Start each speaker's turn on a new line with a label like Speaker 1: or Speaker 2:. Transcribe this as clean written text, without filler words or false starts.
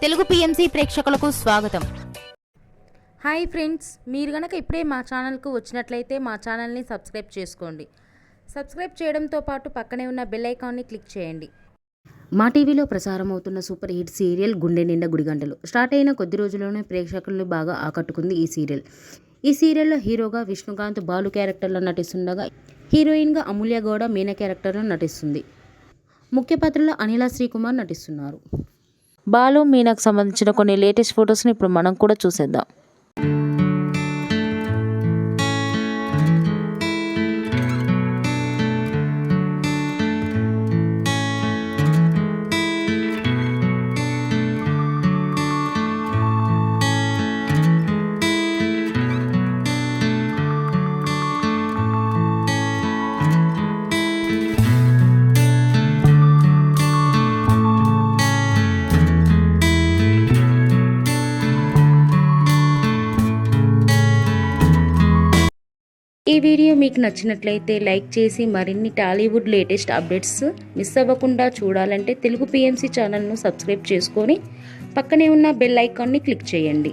Speaker 1: Telugu PMC ప్రేక్షకులకు స్వాగతం.
Speaker 2: Hi friends, మీరు గనక ఇప్పుడే మా ఛానల్కు వచ్చినట్లయితే మా ఛానల్ని సబ్స్క్రైబ్ చేసుకోండి. సబ్స్క్రైబ్ చేయడంతో పాటు పక్కనే ఉన్న బెల్ ఐకాన్ని క్లిక్ చేయండి.
Speaker 3: మా టీవీలో ప్రసారం అవుతున్న సూపర్ హిట్ సీరియల్ గుండె నిండా గుడిగంటలు స్టార్ట్ అయిన కొద్ది రోజుల్లోనే ప్రేక్షకులను బాగా ఆకట్టుకుంది ఈ సీరియల్. ఈ సీరియల్లో హీరోగా విష్ణుకాంత్ బాలు క్యారెక్టర్లో నటిస్తుండగా హీరోయిన్గా అమూల్య గౌడ మీనా క్యారెక్టర్లో నటిస్తుంది. ముఖ్య పాత్రలో అనిల శ్రీకుమార్ నటిస్తున్నారు. బాలు మీనాకు సంబంధించిన కొన్ని లేటెస్ట్ ఫొటోస్ని ఇప్పుడు మనం కూడా చూసేద్దాం. ఈ వీడియో మీకు నచ్చినట్లయితే లైక్ చేసి మరిన్ని టాలీవుడ్ లేటెస్ట్ అప్డేట్స్ మిస్ అవ్వకుండా చూడాలంటే తెలుగు పిఎంసి ఛానల్ను సబ్స్క్రైబ్ చేసుకొని పక్కనే ఉన్న బెల్ ఐకాన్ని క్లిక్ చేయండి.